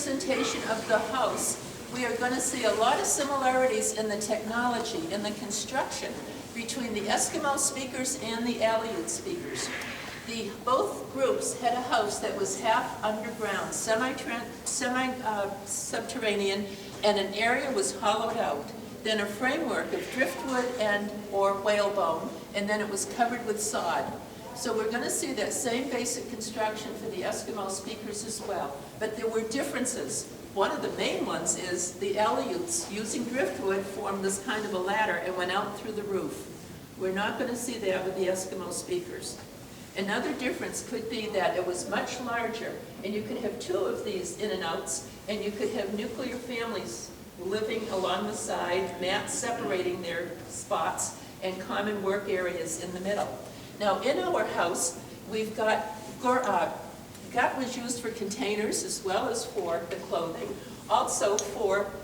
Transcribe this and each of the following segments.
representation of the house, we are going to see a lot of similarities in the technology, in the construction, between the Eskimo speakers and the Aleut speakers. Both groups had a house that was half underground, semi-subterranean, and an area was hollowed out. Then a framework of driftwood or whalebone, and then it was covered with sod. So we're going to see that same basic construction for the Eskimo speakers as well. But there were differences. One of the main ones is the Aleuts, using driftwood, formed this kind of a ladder and went out through the roof. We're not going to see that with the Eskimo speakers. Another difference could be that it was much larger, and you could have two of these in and outs, and you could have nuclear families living along the side, mats separating their spots, and common work areas in the middle. Now, in our house, we've got gut was used for containers as well as for the clothing.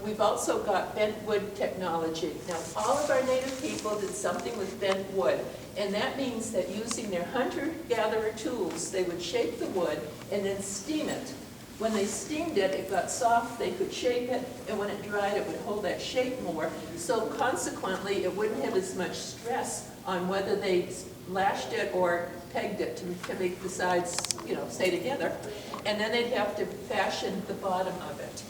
We've also got bent wood technology. Now, all of our native people did something with bent wood, and that means that using their hunter-gatherer tools, they would shape the wood and then steam it. When they steamed it, it got soft, they could shape it, and when it dried, it would hold that shape more. So consequently, it wouldn't have as much stress on whether they lashed it or pegged it to make the sides, stay together. And then they'd have to fashion the bottom of it.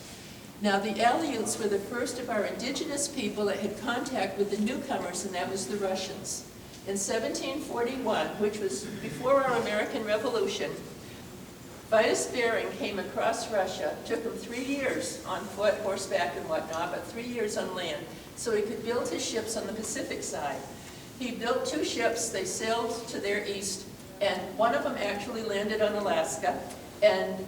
Now, the Aleuts were the first of our indigenous people that had contact with the newcomers, and that was the Russians. In 1741, which was before our American Revolution, Vitus Bering came across Russia. Took him 3 years on foot, horseback and whatnot, but 3 years on land, so he could build his ships on the Pacific side. He built 2 ships, they sailed to their east, and one of them actually landed on Alaska, and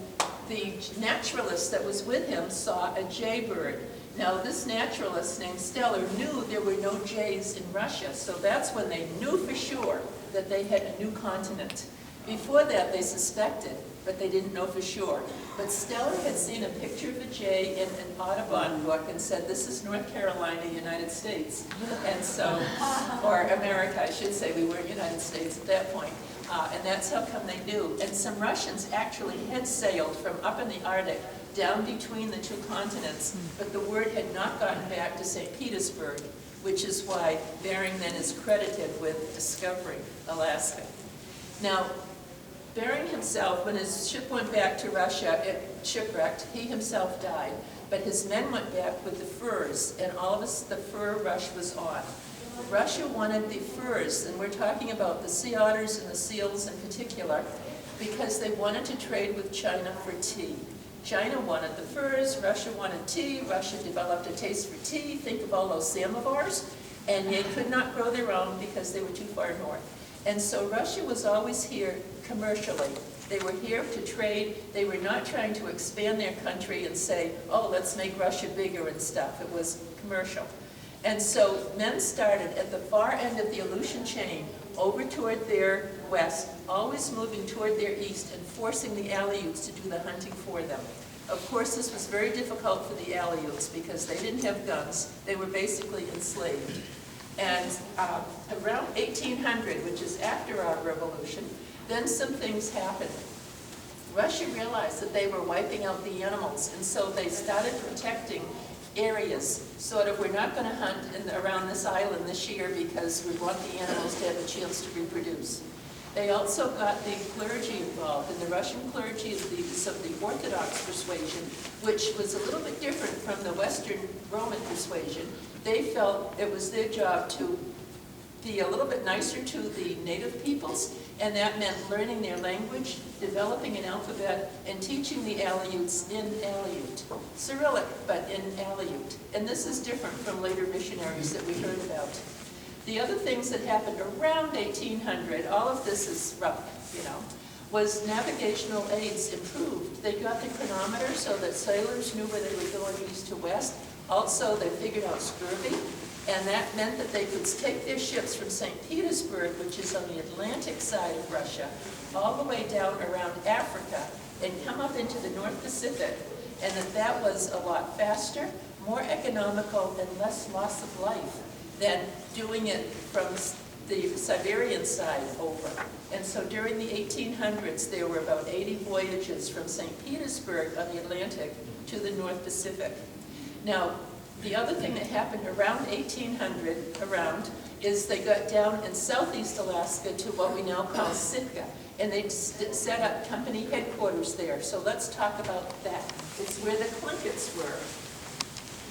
the naturalist that was with him saw a jaybird. Now, this naturalist named Steller knew there were no jays in Russia, so that's when they knew for sure that they had a new continent. Before that, they suspected, but they didn't know for sure. But Steller had seen a picture of a jay in an Audubon book and said, this is North Carolina, United States. And so, or America, I should say, we weren't United States at that point. And that's how come they knew. And some Russians actually had sailed from up in the Arctic down between the 2 continents, but the word had not gotten back to St. Petersburg, which is why Bering then is credited with discovering Alaska. Now, Bering himself, when his ship went back to Russia, it shipwrecked. He himself died, but his men went back with the furs, and all of us, the fur rush was on. Russia wanted the furs, and we're talking about the sea otters and the seals in particular, because they wanted to trade with China for tea. China wanted the furs, Russia wanted tea, Russia developed a taste for tea. Think of all those samovars, and they could not grow their own because they were too far north. And so Russia was always here commercially. They were here to trade. They were not trying to expand their country and say, oh, let's make Russia bigger and stuff. It was commercial. And so men started at the far end of the Aleutian chain over toward their west, always moving toward their east and forcing the Aleuts to do the hunting for them. Of course, this was very difficult for the Aleuts because they didn't have guns. They were basically enslaved. And around 1800, which is after our revolution, then some things happened. Russia realized that they were wiping out the animals, and so they started protecting areas. Sort of, we're not going to hunt around this island this year because we want the animals to have a chance to reproduce. They also got the clergy involved, and the Russian clergy of the Orthodox persuasion, which was a little bit different from the Western Roman persuasion. They felt it was their job to be a little bit nicer to the native peoples, and that meant learning their language, developing an alphabet, and teaching the Aleuts in Aleut. Cyrillic, but in Aleut. And this is different from later missionaries that we heard about. The other things that happened around 1800, all of this is rough, was navigational aids improved. They got the chronometer so that sailors knew where they were going east to west. Also, they figured out scurvy, and that meant that they could take their ships from St. Petersburg, which is on the Atlantic side of Russia, all the way down around Africa and come up into the North Pacific, and that was a lot faster, more economical, and less loss of life than doing it from the Siberian side over. And so during the 1800s, there were about 80 voyages from St. Petersburg on the Atlantic to the North Pacific. Now, the other thing that happened around 1800, is they got down in southeast Alaska to what we now call Sitka, and they set up company headquarters there. So let's talk about that. It's where the Clinkets were.